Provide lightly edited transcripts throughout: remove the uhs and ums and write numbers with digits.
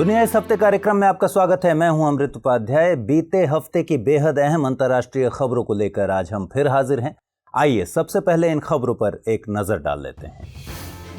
दुनिया इस हफ्ते कार्यक्रम में आपका स्वागत है। मैं हूं अमृत उपाध्याय। बीते हफ्ते की बेहद अहम अंतर्राष्ट्रीय खबरों को लेकर आज हम फिर हाजिर हैं। आइए सबसे पहले इन खबरों पर एक नजर डाल लेते हैं।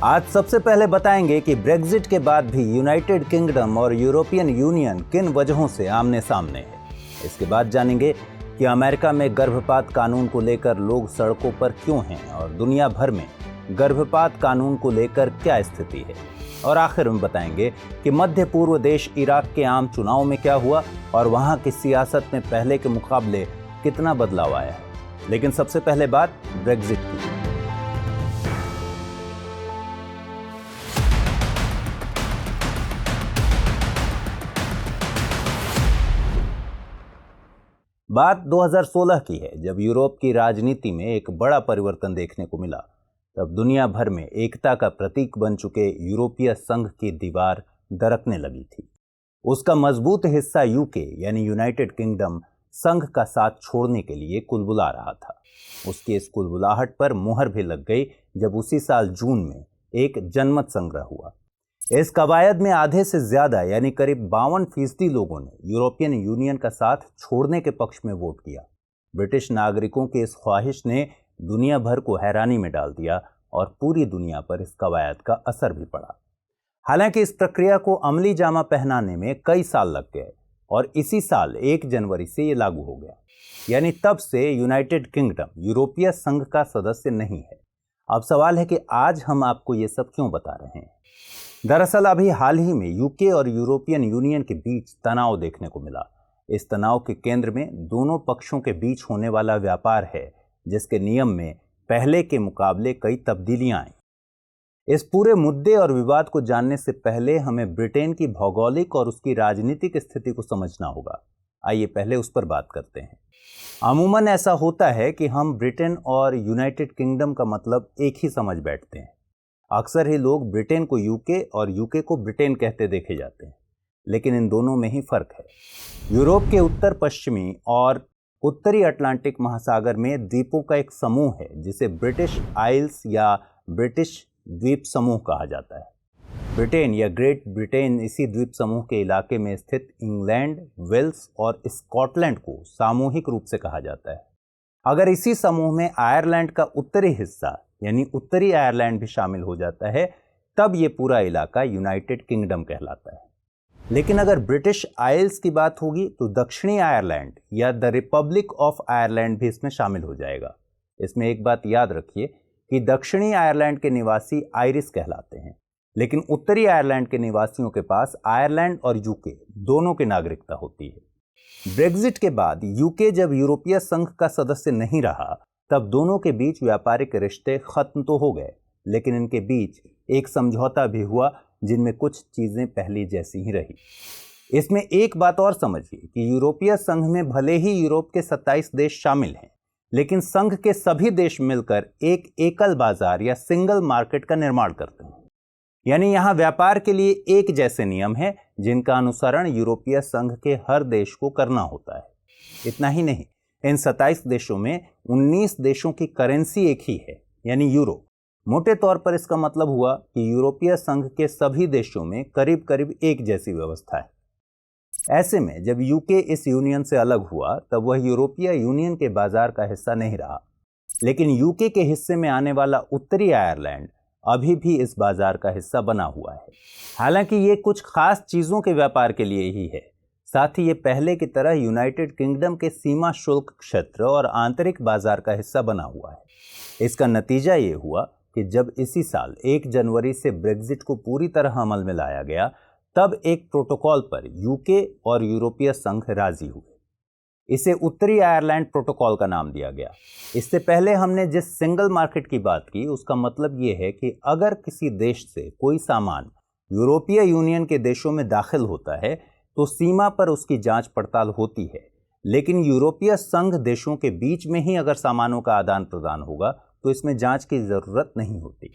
आज सबसे पहले बताएंगे कि ब्रेग्जिट के बाद भी यूनाइटेड किंगडम और यूरोपियन यूनियन किन वजहों से आमने सामने है। इसके बाद जानेंगे कि अमेरिका में गर्भपात कानून को लेकर लोग सड़कों पर क्यों हैं और दुनिया भर में गर्भपात कानून को लेकर क्या स्थिति है। और आखिर में बताएंगे कि मध्य पूर्व देश इराक के आम चुनाव में क्या हुआ और वहां की सियासत में पहले के मुकाबले कितना बदलाव आया है। लेकिन सबसे पहले बात ब्रेग्जिट की। बात 2016 की है, जब यूरोप की राजनीति में एक बड़ा परिवर्तन देखने को मिला। तब दुनिया भर में एकता का प्रतीक बन चुके यूरोपीय संघ की दीवार दरकने लगी थी। उसका मजबूत हिस्सा यूके यानी यूनाइटेड किंगडम संघ का साथ छोड़ने के लिए कुलबुला रहा था। उसकी इस कुलबुलाहट पर मुहर भी लग गई जब उसी साल जून में एक जनमत संग्रह हुआ। इस कवायद में आधे से ज्यादा यानी करीब 52% लोगों ने यूरोपियन यूनियन का साथ छोड़ने के पक्ष में वोट किया। ब्रिटिश नागरिकों की इस ख्वाहिश ने दुनिया भर को हैरानी में डाल दिया और पूरी दुनिया पर इस कवायद का असर भी पड़ा। हालांकि इस प्रक्रिया को अमली जामा पहनाने में कई साल लग गए और इसी साल 1 जनवरी से ये लागू हो गया। यानी तब से यूनाइटेड किंगडम यूरोपीय संघ का सदस्य नहीं है। अब सवाल है कि आज हम आपको ये सब क्यों बता रहे हैं। दरअसल अभी हाल ही में यूके और यूरोपियन यूनियन के बीच तनाव देखने को मिला। इस तनाव के केंद्र में दोनों पक्षों के बीच होने वाला व्यापार है, जिसके नियम में पहले के मुकाबले कई तब्दीलियां आई। इस पूरे मुद्दे और विवाद को जानने से पहले हमें ब्रिटेन की भौगोलिक और उसकी राजनीतिक स्थिति को समझना होगा। आइए पहले उस पर बात करते हैं। अमूमन ऐसा होता है कि हम ब्रिटेन और यूनाइटेड किंगडम का मतलब एक ही समझ बैठते हैं। अक्सर ही लोग ब्रिटेन को यूके और यूके को ब्रिटेन कहते देखे जाते हैं, लेकिन इन दोनों में ही फर्क है। यूरोप के उत्तर पश्चिमी और उत्तरी अटलांटिक महासागर में द्वीपों का एक समूह है जिसे ब्रिटिश आइल्स या ब्रिटिश द्वीप समूह कहा जाता है। ब्रिटेन या ग्रेट ब्रिटेन इसी द्वीप समूह के इलाके में स्थित इंग्लैंड, वेल्स और स्कॉटलैंड को सामूहिक रूप से कहा जाता है। अगर इसी समूह में आयरलैंड का उत्तरी हिस्सा यानी उत्तरी आयरलैंड भी शामिल हो जाता है, तब ये पूरा इलाका यूनाइटेड किंगडम कहलाता है। लेकिन अगर ब्रिटिश आइल्स की बात होगी तो दक्षिणी आयरलैंड या द रिपब्लिक ऑफ आयरलैंड भी इसमें शामिल हो जाएगा। इसमें एक बात याद रखिए कि दक्षिणी आयरलैंड के निवासी आयरिश कहलाते हैं, लेकिन उत्तरी आयरलैंड के निवासियों के पास आयरलैंड और यूके दोनों की नागरिकता होती है। ब्रेग्जिट के बाद यूके जब यूरोपीय संघ का सदस्य नहीं रहा, तब दोनों के बीच व्यापारिक रिश्ते खत्म तो हो गए, लेकिन इनके बीच एक समझौता भी हुआ जिनमें कुछ चीजें पहली जैसी ही रही। इसमें एक बात और समझिए कि यूरोपीय संघ में भले ही यूरोप के 27 देश शामिल हैं, लेकिन संघ के सभी देश मिलकर एक एकल बाजार या सिंगल मार्केट का निर्माण करते हैं। यानी यहां व्यापार के लिए एक जैसे नियम हैं जिनका अनुसरण यूरोपीय संघ के हर देश को करना होता है। इतना ही नहीं, इन 27 देशों में 19 देशों की करेंसी एक ही है यानी यूरो। मोटे तौर पर इसका मतलब हुआ कि यूरोपीय संघ के सभी देशों में करीब करीब एक जैसी व्यवस्था है। ऐसे में जब यूके इस यूनियन से अलग हुआ, तब वह यूरोपीय यूनियन के बाजार का हिस्सा नहीं रहा, लेकिन यूके के हिस्से में आने वाला उत्तरी आयरलैंड अभी भी इस बाजार का हिस्सा बना हुआ है। हालांकि ये कुछ खास चीजों के व्यापार के लिए ही है, साथ ही ये पहले की तरह यूनाइटेड किंगडम के सीमा शुल्क क्षेत्र और आंतरिक बाजार का हिस्सा बना हुआ है। इसका नतीजा ये हुआ कि जब इसी साल 1 जनवरी से ब्रेग्जिट को पूरी तरह अमल में लाया गया, तब एक प्रोटोकॉल पर यूके और यूरोपीय संघ राजी हुए। इसे उत्तरी आयरलैंड प्रोटोकॉल का नाम दिया गया। इससे पहले हमने जिस सिंगल मार्केट की बात की, उसका मतलब ये है कि अगर किसी देश से कोई सामान यूरोपीय यूनियन के देशों में दाखिल होता है तो सीमा पर उसकी जांच पड़ताल होती है, लेकिन यूरोपीय संघ देशों के बीच में ही अगर सामानों का आदान प्रदान होगा तो इसमें जांच की जरूरत नहीं होती।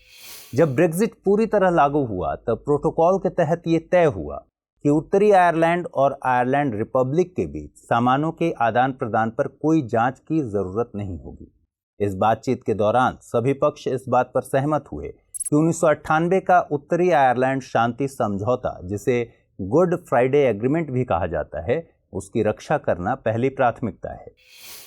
जब ब्रेग्जिट पूरी तरह लागू हुआ, तब प्रोटोकॉल के तहत ये तय हुआ कि उत्तरी आयरलैंड और आयरलैंड रिपब्लिक के बीच सामानों के आदान प्रदान पर कोई जांच की जरूरत नहीं होगी। इस बातचीत के दौरान सभी पक्ष इस बात पर सहमत हुए कि 1998 का उत्तरी आयरलैंड शांति समझौता, जिसे गुड फ्राइडे एग्रीमेंट भी कहा जाता है, उसकी रक्षा करना पहली प्राथमिकता है।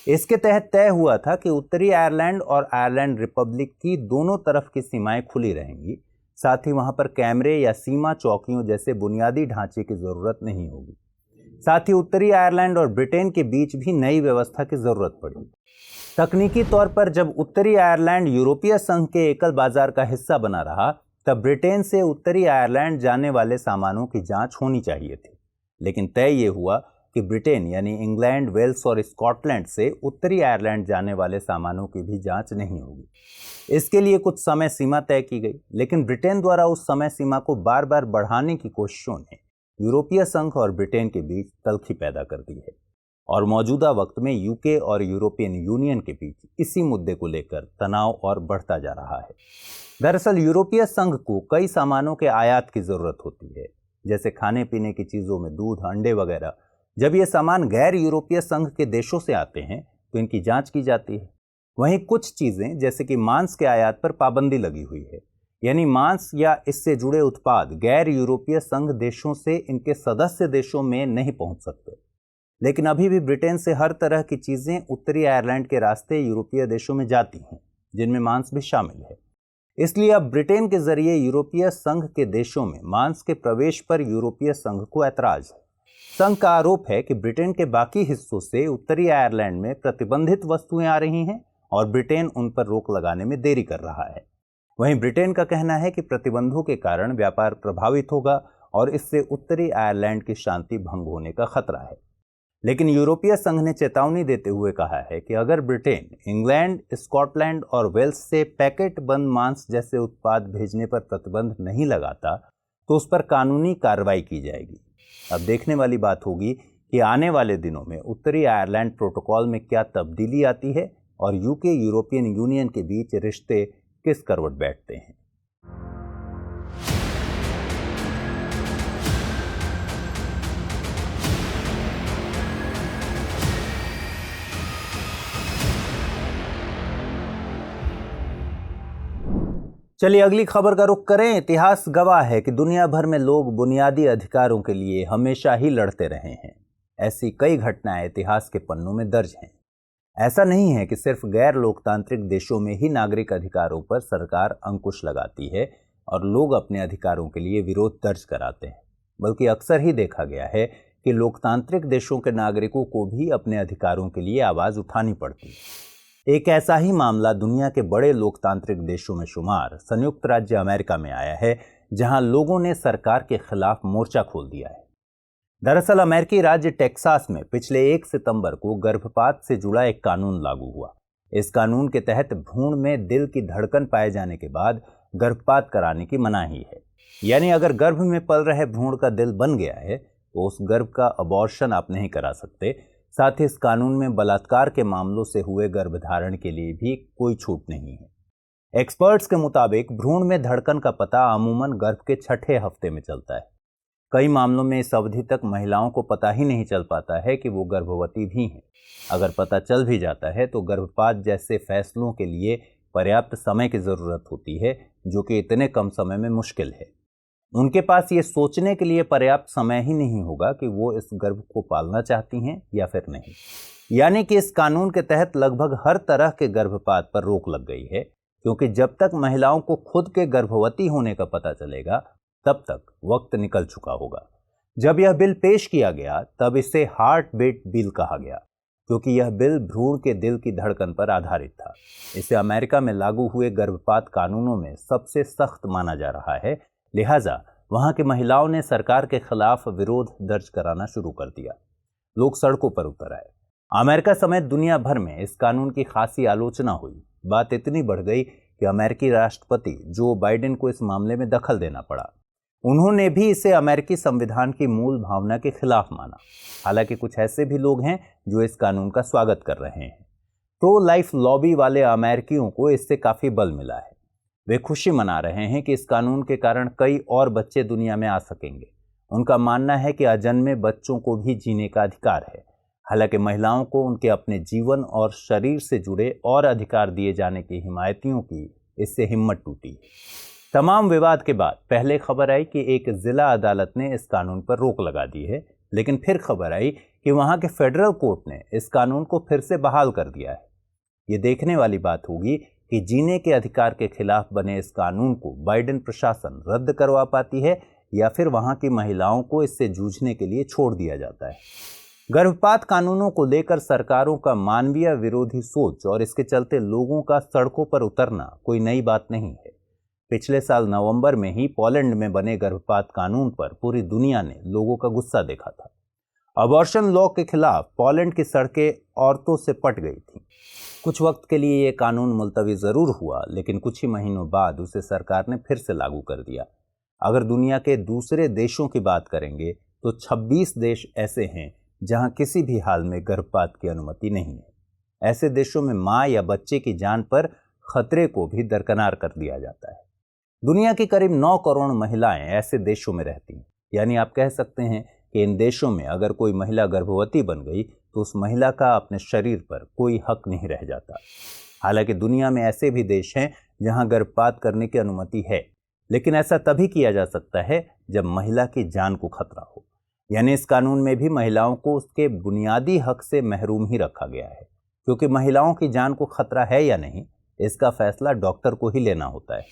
इसके तहत तय हुआ था कि उत्तरी आयरलैंड और आयरलैंड रिपब्लिक की दोनों तरफ की सीमाएं खुली रहेंगी, साथ ही वहां पर कैमरे या सीमा चौकियों जैसे बुनियादी ढांचे की जरूरत नहीं होगी। साथ ही उत्तरी आयरलैंड और ब्रिटेन के बीच भी नई व्यवस्था की जरूरत पड़ी। तकनीकी तौर पर जब उत्तरी आयरलैंड यूरोपीय संघ के एकल बाजार का हिस्सा बना रहा, तब ब्रिटेन से उत्तरी आयरलैंड जाने वाले सामानों की जांच होनी चाहिए थी। लेकिन तय ये हुआ कि ब्रिटेन यानी इंग्लैंड, वेल्स और स्कॉटलैंड से उत्तरी आयरलैंड जाने वाले सामानों की भी जांच नहीं होगी। इसके लिए कुछ समय सीमा तय की गई, लेकिन ब्रिटेन द्वारा उस समय सीमा को बार बार बढ़ाने की कोशिशों ने यूरोपीय संघ और ब्रिटेन के बीच तल्खी पैदा कर दी है और मौजूदा वक्त में यूके और यूरोपियन यूनियन के बीच इसी मुद्दे को लेकर तनाव और बढ़ता जा रहा है। दरअसल यूरोपीय संघ को कई सामानों के आयात की जरूरत होती है, जैसे खाने पीने की चीजों में दूध, अंडे वगैरह। जब ये सामान गैर यूरोपीय संघ के देशों से आते हैं तो इनकी जांच की जाती है। वहीं कुछ चीजें जैसे कि मांस के आयात पर पाबंदी लगी हुई है, यानी मांस या इससे जुड़े उत्पाद गैर यूरोपीय संघ देशों से इनके सदस्य देशों में नहीं पहुंच सकते। लेकिन अभी भी ब्रिटेन से हर तरह की चीजें उत्तरी आयरलैंड के रास्ते यूरोपीय देशों में जाती हैं, जिनमें मांस भी शामिल है। इसलिए अब ब्रिटेन के जरिए यूरोपीय संघ के देशों में मांस के प्रवेश पर यूरोपीय संघ को ऐतराज है। संघ का आरोप है कि ब्रिटेन के बाकी हिस्सों से उत्तरी आयरलैंड में प्रतिबंधित वस्तुएं आ रही हैं और ब्रिटेन उन पर रोक लगाने में देरी कर रहा है। वहीं ब्रिटेन का कहना है कि प्रतिबंधों के कारण व्यापार प्रभावित होगा और इससे उत्तरी आयरलैंड की शांति भंग होने का खतरा है। लेकिन यूरोपीय संघ ने चेतावनी देते हुए कहा है कि अगर ब्रिटेन इंग्लैंड, स्कॉटलैंड और वेल्स से पैकेट बंद मांस जैसे उत्पाद भेजने पर प्रतिबंध नहीं लगाता तो उस पर कानूनी कार्रवाई की जाएगी। अब देखने वाली बात होगी कि आने वाले दिनों में उत्तरी आयरलैंड प्रोटोकॉल में क्या तब्दीली आती है और यूके यूरोपियन यूनियन के बीच रिश्ते किस करवट बैठते हैं। चलिए अगली खबर का रुख करें। इतिहास गवाह है कि दुनिया भर में लोग बुनियादी अधिकारों के लिए हमेशा ही लड़ते रहे हैं। ऐसी कई घटनाएं इतिहास के पन्नों में दर्ज हैं। ऐसा नहीं है कि सिर्फ गैर लोकतांत्रिक देशों में ही नागरिक अधिकारों पर सरकार अंकुश लगाती है और लोग अपने अधिकारों के लिए विरोध दर्ज कराते हैं, बल्कि अक्सर ही देखा गया है कि लोकतांत्रिक देशों के नागरिकों को भी अपने अधिकारों के लिए आवाज उठानी पड़ती है। एक ऐसा ही मामला दुनिया के बड़े लोकतांत्रिक देशों में शुमार संयुक्त राज्य अमेरिका में आया है, जहां लोगों ने सरकार के खिलाफ मोर्चा खोल दिया है। दरअसल अमेरिकी राज्य टेक्सास में पिछले 1 सितंबर को गर्भपात से जुड़ा एक कानून लागू हुआ। इस कानून के तहत भ्रूण में दिल की धड़कन पाए जाने के बाद गर्भपात कराने की मनाही है। यानी अगर गर्भ में पल रहे भ्रूण का दिल बन गया है तो उस गर्भ का अबॉर्शन आप नहीं करा सकते। साथ ही इस कानून में बलात्कार के मामलों से हुए गर्भधारण के लिए भी कोई छूट नहीं है। एक्सपर्ट्स के मुताबिक भ्रूण में धड़कन का पता अमूमन गर्भ के 6ठे हफ्ते में चलता है। कई मामलों में इस अवधि तक महिलाओं को पता ही नहीं चल पाता है कि वो गर्भवती भी हैं। अगर पता चल भी जाता है तो गर्भपात जैसे फैसलों के लिए पर्याप्त समय की ज़रूरत होती है, जो कि इतने कम समय में मुश्किल है। उनके पास ये सोचने के लिए पर्याप्त समय ही नहीं होगा कि वो इस गर्भ को पालना चाहती हैं या फिर नहीं। यानी कि इस कानून के तहत लगभग हर तरह के गर्भपात पर रोक लग गई है, क्योंकि जब तक महिलाओं को खुद के गर्भवती होने का पता चलेगा तब तक वक्त निकल चुका होगा। जब यह बिल पेश किया गया तब इसे हार्ट बीट बिल कहा गया, क्योंकि यह बिल भ्रूण के दिल की धड़कन पर आधारित था। इसे अमेरिका में लागू हुए गर्भपात कानूनों में सबसे सख्त माना जा रहा है, लिहाजा वहां की महिलाओं ने सरकार के खिलाफ विरोध दर्ज कराना शुरू कर दिया। लोग सड़कों पर उतर आए। अमेरिका समेत दुनिया भर में इस कानून की खासी आलोचना हुई। बात इतनी बढ़ गई कि अमेरिकी राष्ट्रपति जो बाइडेन को इस मामले में दखल देना पड़ा। उन्होंने भी इसे अमेरिकी संविधान की मूल भावना के खिलाफ माना। हालांकि कुछ ऐसे भी लोग हैं जो इस कानून का स्वागत कर रहे हैं। प्रो लाइफ लॉबी वाले अमेरिकियों को इससे काफी बल मिला है। वे खुशी मना रहे हैं कि इस कानून के कारण कई और बच्चे दुनिया में आ सकेंगे। उनका मानना है कि अजन्मे बच्चों को भी जीने का अधिकार है। हालांकि महिलाओं को उनके अपने जीवन और शरीर से जुड़े और अधिकार दिए जाने की हिमायतियों की इससे हिम्मत टूटी है। तमाम विवाद के बाद पहले खबर आई कि एक जिला अदालत ने इस कानून पर रोक लगा दी है, लेकिन फिर खबर आई कि वहां के फेडरल कोर्ट ने इस कानून को फिर से बहाल कर दिया है। ये देखने वाली बात होगी कि जीने के अधिकार के खिलाफ बने इस कानून को बाइडेन प्रशासन रद्द करवा पाती है या फिर वहां की महिलाओं को इससे जूझने के लिए छोड़ दिया जाता है। गर्भपात कानूनों को लेकर सरकारों का मानवीय विरोधी सोच और इसके चलते लोगों का सड़कों पर उतरना कोई नई बात नहीं है। पिछले साल नवंबर में ही पोलैंड में बने गर्भपात कानून पर पूरी दुनिया ने लोगों का गुस्सा देखा था। अबॉर्शन लॉ के खिलाफ पोलैंड की सड़कें औरतों से पट गई थीं। कुछ वक्त के लिए ये कानून मुलतवी जरूर हुआ, लेकिन कुछ ही महीनों बाद उसे सरकार ने फिर से लागू कर दिया। अगर दुनिया के दूसरे देशों की बात करेंगे तो 26 देश ऐसे हैं जहां किसी भी हाल में गर्भपात की अनुमति नहीं है। ऐसे देशों में मां या बच्चे की जान पर खतरे को भी दरकिनार कर दिया जाता है। दुनिया की करीब 9 करोड़ महिलाएं ऐसे देशों में रहती हैं। यानी आप कह सकते हैं कि इन देशों में अगर कोई महिला गर्भवती बन गई तो उस महिला का अपने शरीर पर कोई हक नहीं रह जाता। हालांकि दुनिया में ऐसे भी देश हैं जहां गर्भपात करने की अनुमति है, लेकिन ऐसा तभी किया जा सकता है जब महिला की जान को खतरा हो। यानी इस कानून में भी महिलाओं को उसके बुनियादी हक से महरूम ही रखा गया है, क्योंकि महिलाओं की जान को खतरा है या नहीं, इसका फैसला डॉक्टर को ही लेना होता है।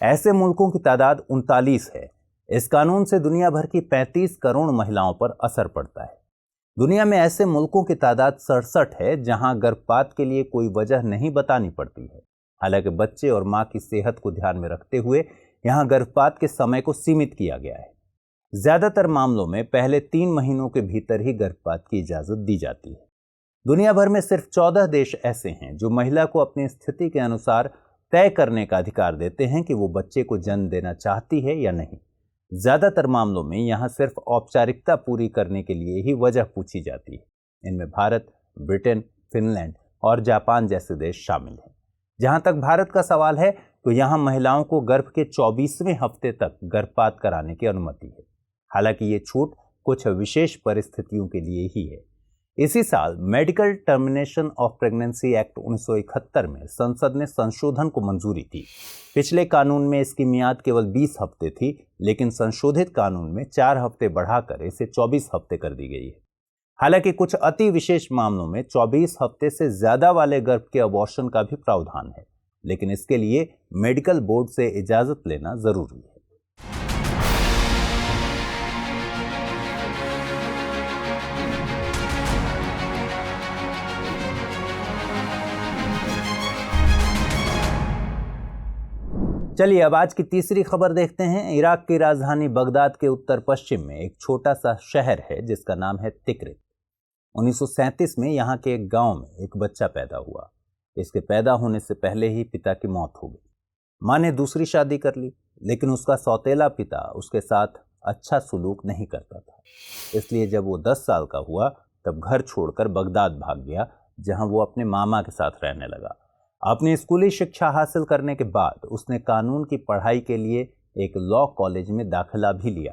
ऐसे मुल्कों की तादाद 39 है। इस कानून से दुनिया भर की 35 करोड़ महिलाओं पर असर पड़ता है। दुनिया में ऐसे मुल्कों की तादाद 67 है जहां गर्भपात के लिए कोई वजह नहीं बतानी पड़ती है। हालांकि बच्चे और मां की सेहत को ध्यान में रखते हुए यहां गर्भपात के समय को सीमित किया गया है। ज्यादातर मामलों में पहले 3 महीनों के भीतर ही गर्भपात की इजाजत दी जाती है। दुनिया भर में सिर्फ 14 देश ऐसे हैं जो महिला को अपनी स्थिति के अनुसार तय करने का अधिकार देते हैं कि वो बच्चे को जन्म देना चाहती है या नहीं। ज्यादातर मामलों में यहां सिर्फ औपचारिकता पूरी करने के लिए ही वजह पूछी जाती है। इनमें भारत, ब्रिटेन, फिनलैंड और जापान जैसे देश शामिल हैं। जहां तक भारत का सवाल है तो यहां महिलाओं को गर्भ के 24वें हफ्ते तक गर्भपात कराने की अनुमति है। हालांकि ये छूट कुछ विशेष परिस्थितियों के लिए ही है। इसी साल medical termination of pregnancy act 1971 में संसद ने संशोधन को मंजूरी दी। पिछले कानून में इसकी मियाद केवल 20 हफ्ते थी, लेकिन संशोधित कानून में 4 हफ्ते बढ़ाकर इसे 24 हफ्ते कर दी गई है। हालांकि कुछ अति विशेष मामलों में 24 हफ्ते से ज्यादा वाले गर्भ के अबॉर्शन का भी प्रावधान है, लेकिन इसके लिए मेडिकल बोर्ड से इजाजत लेना जरूरी है। चलिए अब आज की तीसरी खबर देखते हैं। इराक की राजधानी बगदाद के उत्तर पश्चिम में एक छोटा सा शहर है जिसका नाम है तिक्रित। 1937 में यहाँ के एक गांव में एक बच्चा पैदा हुआ। इसके पैदा होने से पहले ही पिता की मौत हो गई। माँ ने दूसरी शादी कर ली, लेकिन उसका सौतेला पिता उसके साथ अच्छा सुलूक नहीं करता था। इसलिए जब वो 10 साल का हुआ तब घर छोड़कर बगदाद भाग गया, जहाँ वो अपने मामा के साथ रहने लगा। अपनी स्कूली शिक्षा हासिल करने के बाद उसने कानून की पढ़ाई के लिए एक लॉ कॉलेज में दाखिला भी लिया,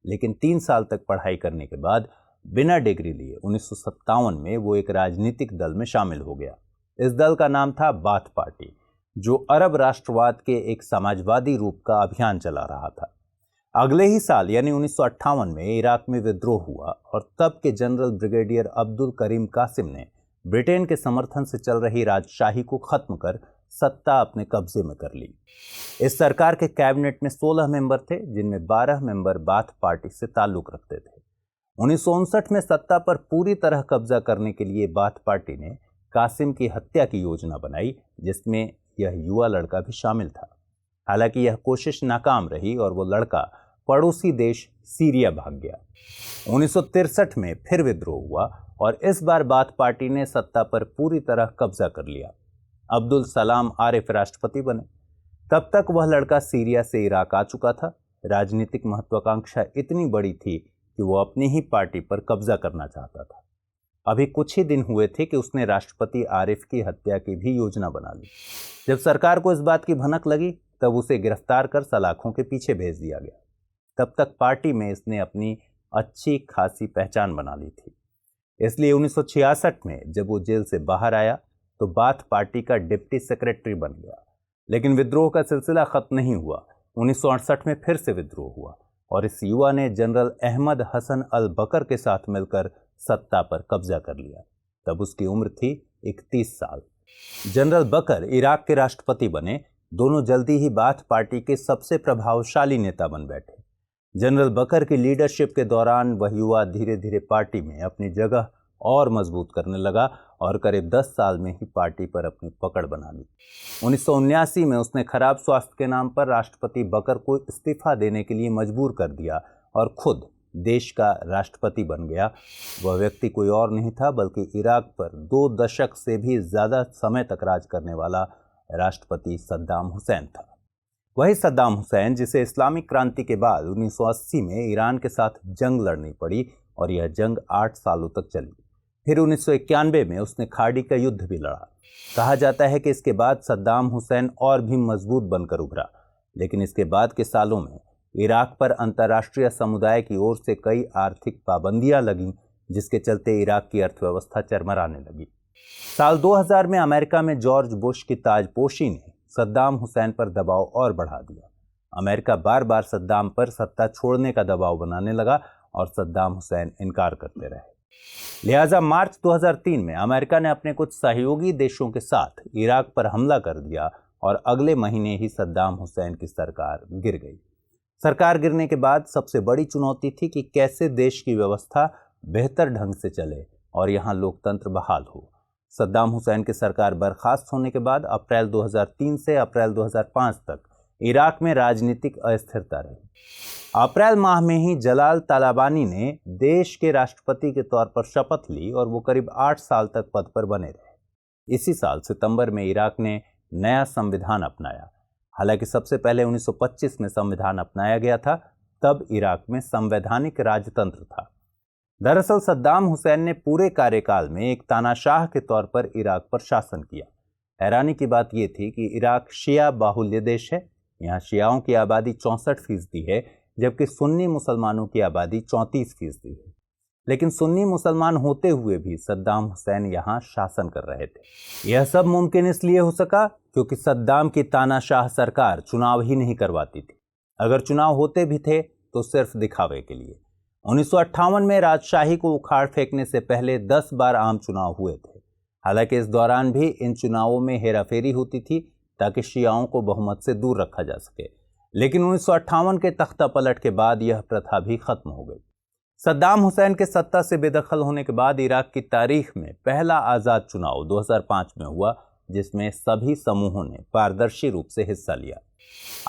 लेकिन 3 साल तक पढ़ाई करने के बाद बिना डिग्री लिए 1957 में वो एक राजनीतिक दल में शामिल हो गया। इस दल का नाम था बाथ पार्टी, जो अरब राष्ट्रवाद के एक समाजवादी रूप का अभियान चला रहा था। अगले ही साल यानी 1958 में इराक में विद्रोह हुआ और तब के जनरल ब्रिगेडियर अब्दुल करीम कासिम ने ब्रिटेन के समर्थन से चल रही राजशाही को खत्म कर सत्ता अपने कब्जे में कर ली। इस सरकार के कैबिनेट में 16 मेंबर थे, जिनमें 12 मेंबर बाथ पार्टी से ताल्लुक रखते थे। 1959 में सत्ता पर पूरी तरह कब्जा करने के लिए बाथ पार्टी ने कासिम की हत्या की योजना बनाई, जिसमें यह युवा लड़का भी शामिल था। हालांकि यह कोशिश नाकाम रही और वो लड़का पड़ोसी देश सीरिया भाग गया। 1963 में फिर विद्रोह हुआ और इस बार बाथ पार्टी ने सत्ता पर पूरी तरह कब्जा कर लिया। अब्दुल सलाम आरिफ राष्ट्रपति बने। तब तक वह लड़का सीरिया से इराक आ चुका था। राजनीतिक महत्वाकांक्षा इतनी बड़ी थी कि वो अपनी ही पार्टी पर कब्जा करना चाहता था। अभी कुछ ही दिन हुए थे कि उसने राष्ट्रपति आरिफ की हत्या की भी योजना बना ली। जब सरकार को इस बात की भनक लगी तब उसे गिरफ्तार कर सलाखों के पीछे भेज दिया गया। तब तक पार्टी में इसने अपनी अच्छी खासी पहचान बना ली थी। इसलिए 1966 में जब वो जेल से बाहर आया तो बाथ पार्टी का डिप्टी सेक्रेटरी बन गया। लेकिन विद्रोह का सिलसिला खत्म नहीं हुआ। 1968 में फिर से विद्रोह हुआ और इस युवा ने जनरल अहमद हसन अल बकर के साथ मिलकर सत्ता पर कब्जा कर लिया। तब उसकी उम्र थी 31 साल। जनरल बकर इराक के राष्ट्रपति बने। दोनों जल्दी ही बाथ पार्टी के सबसे प्रभावशाली नेता बन बैठे। जनरल बकर की लीडरशिप के दौरान वह युवा धीरे धीरे पार्टी में अपनी जगह और मजबूत करने लगा और करीब 10 साल में ही पार्टी पर अपनी पकड़ बना ली। 1979 में उसने खराब स्वास्थ्य के नाम पर राष्ट्रपति बकर को इस्तीफा देने के लिए मजबूर कर दिया और खुद देश का राष्ट्रपति बन गया। वह व्यक्ति कोई और नहीं था बल्कि इराक पर 2 दशक से भी ज़्यादा समय तक राज करने वाला राष्ट्रपति सद्दाम हुसैन था। वही सद्दाम हुसैन जिसे इस्लामिक क्रांति के बाद 1980 में ईरान के साथ जंग लड़नी पड़ी और यह जंग 8 सालों तक चली। फिर 1991 में उसने खाड़ी का युद्ध भी लड़ा। कहा जाता है कि इसके बाद सद्दाम हुसैन और भी मजबूत बनकर उभरा, लेकिन इसके बाद के सालों में इराक पर अंतर्राष्ट्रीय समुदाय की ओर से कई आर्थिक पाबंदियां लगीं, जिसके चलते इराक की अर्थव्यवस्था चरमराने लगी। साल 2000 में अमेरिका में जॉर्ज बुश की ताजपोशी ने सद्दाम हुसैन पर दबाव और बढ़ा दिया। अमेरिका बार बार सद्दाम पर सत्ता छोड़ने का दबाव बनाने लगा और सद्दाम हुसैन इनकार करते रहे। लिहाजा मार्च 2003 में अमेरिका ने अपने कुछ सहयोगी देशों के साथ इराक पर हमला कर दिया और अगले महीने ही सद्दाम हुसैन की सरकार गिर गई। सरकार गिरने के बाद सबसे बड़ी चुनौती थी कि कैसे देश की व्यवस्था बेहतर ढंग से चले और यहाँ लोकतंत्र बहाल हो। सद्दाम हुसैन की सरकार बर्खास्त होने के बाद अप्रैल 2003 से अप्रैल 2005 तक इराक में राजनीतिक अस्थिरता रही। अप्रैल माह में ही जलाल तालिबानी ने देश के राष्ट्रपति के तौर पर शपथ ली और वो करीब 8 साल तक पद पर बने रहे। इसी साल सितंबर में इराक ने नया संविधान अपनाया। हालांकि सबसे पहले 1925 में संविधान अपनाया गया था, तब इराक में संवैधानिक राजतंत्र था। दरअसल सद्दाम हुसैन ने पूरे कार्यकाल में एक तानाशाह के तौर पर इराक पर शासन किया। हैरानी की बात यह थी कि इराक शिया बाहुल्य देश है। यहाँ शियाओं की आबादी 64% है, जबकि सुन्नी मुसलमानों की आबादी 34% है। लेकिन सुन्नी मुसलमान होते हुए भी सद्दाम हुसैन यहाँ शासन कर रहे थे। यह सब मुमकिन इसलिए हो सका क्योंकि सद्दाम की तानाशाह सरकार चुनाव ही नहीं करवाती थी। अगर चुनाव होते भी थे तो सिर्फ दिखावे के लिए। 1958 में राजशाही को उखाड़ फेंकने से पहले 10 बार आम चुनाव हुए थे। हालांकि इस दौरान भी इन चुनावों में हेराफेरी होती थी ताकि शियाओं को बहुमत से दूर रखा जा सके। लेकिन 1958 के तख्ता पलट के बाद यह प्रथा भी खत्म हो गई। सद्दाम हुसैन के सत्ता से बेदखल होने के बाद इराक की तारीख में पहला आज़ाद चुनाव 2005 में हुआ, जिसमें सभी समूहों ने पारदर्शी रूप से हिस्सा लिया।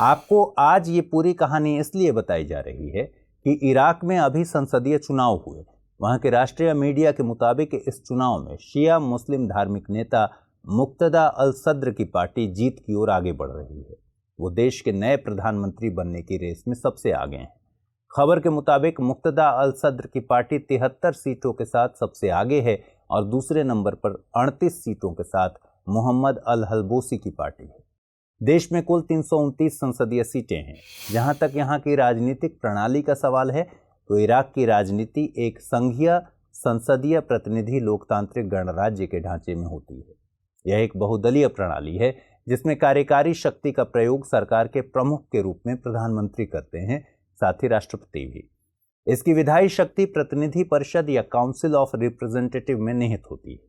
आपको आज ये पूरी कहानी इसलिए बताई जा रही है कि इराक में अभी संसदीय चुनाव हुए। वहाँ के राष्ट्रीय मीडिया के मुताबिक इस चुनाव में शिया मुस्लिम धार्मिक नेता मुक्तदा अल सद्र की पार्टी जीत की ओर आगे बढ़ रही है। वो देश के नए प्रधानमंत्री बनने की रेस में सबसे आगे हैं। खबर के मुताबिक मुक्तदा अल सद्र की पार्टी 73 सीटों के साथ सबसे आगे है और दूसरे नंबर पर 38 सीटों के साथ मोहम्मद अल हलबोसी की पार्टी है। देश में कुल 329 संसदीय सीटें हैं। जहां तक यहां की राजनीतिक प्रणाली का सवाल है तो इराक की राजनीति एक संघीय संसदीय प्रतिनिधि लोकतांत्रिक गणराज्य के ढांचे में होती है। यह एक बहुदलीय प्रणाली है जिसमें कार्यकारी शक्ति का प्रयोग सरकार के प्रमुख के रूप में प्रधानमंत्री करते हैं, साथ ही राष्ट्रपति भी। इसकी विधायी शक्ति प्रतिनिधि परिषद या काउंसिल ऑफ रिप्रेजेंटेटिव में निहित होती है।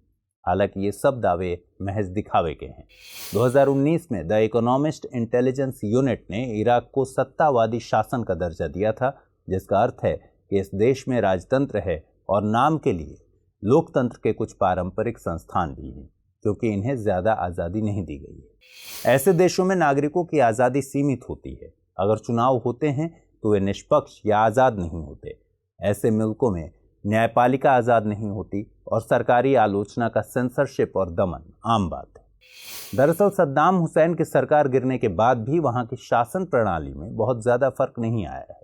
हालांकि ये सब दावे महज दिखावे के हैं। 2019 में द इकोनॉमिस्ट इंटेलिजेंस यूनिट ने इराक को सत्तावादी शासन का दर्जा दिया था, जिसका अर्थ है कि इस देश में राजतंत्र है और नाम के लिए लोकतंत्र के कुछ पारंपरिक संस्थान भी हैं, क्योंकि इन्हें ज़्यादा आज़ादी नहीं दी गई है। ऐसे देशों में नागरिकों की आज़ादी सीमित होती है। अगर चुनाव होते हैं तो वे निष्पक्ष या आज़ाद नहीं होते। ऐसे मुल्कों में न्यायपालिका आज़ाद नहीं होती और सरकारी आलोचना का सेंसरशिप और दमन आम बात है। दरअसल सद्दाम हुसैन की सरकार गिरने के बाद भी वहाँ की शासन प्रणाली में बहुत ज़्यादा फर्क नहीं आया है।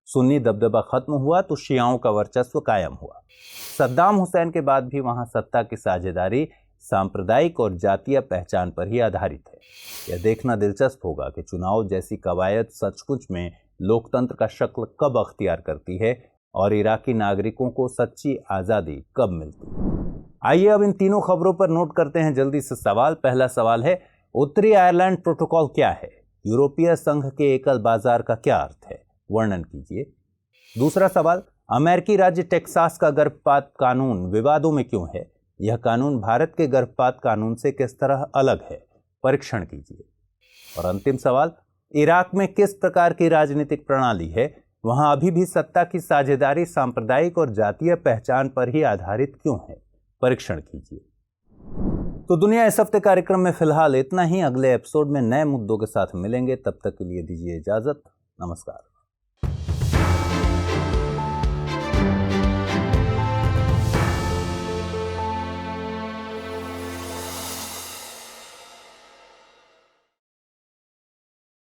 सुन्नी दबदबा खत्म हुआ तो शियाओं का वर्चस्व कायम हुआ। सद्दाम हुसैन के बाद भी वहाँ सत्ता की साझेदारी सांप्रदायिक और जातीय पहचान पर ही आधारित है। यह देखना दिलचस्प होगा कि चुनाव जैसी कवायद सचमुच में लोकतंत्र का शक्ल कब अख्तियार करती है और इराकी नागरिकों को सच्ची आज़ादी कब मिलती है। आइए अब इन तीनों खबरों पर नोट करते हैं जल्दी से सवाल। पहला सवाल है, उत्तरी आयरलैंड प्रोटोकॉल क्या है? यूरोपीय संघ के एकल बाजार का क्या अर्थ है, वर्णन कीजिए। दूसरा सवाल, अमेरिकी राज्य टेक्सास का गर्भपात कानून विवादों में क्यों है? यह कानून भारत के गर्भपात कानून से किस तरह अलग है, परीक्षण कीजिए। और अंतिम सवाल, इराक में किस प्रकार की राजनीतिक प्रणाली है? वहां अभी भी सत्ता की साझेदारी सांप्रदायिक और जातीय पहचान पर ही आधारित क्यों है, परीक्षण कीजिए। तो दुनिया इस हफ्ते कार्यक्रम में फिलहाल इतना ही। अगले एपिसोड में नए मुद्दों के साथ मिलेंगे, तब तक के लिए दीजिए इजाजत। नमस्कार।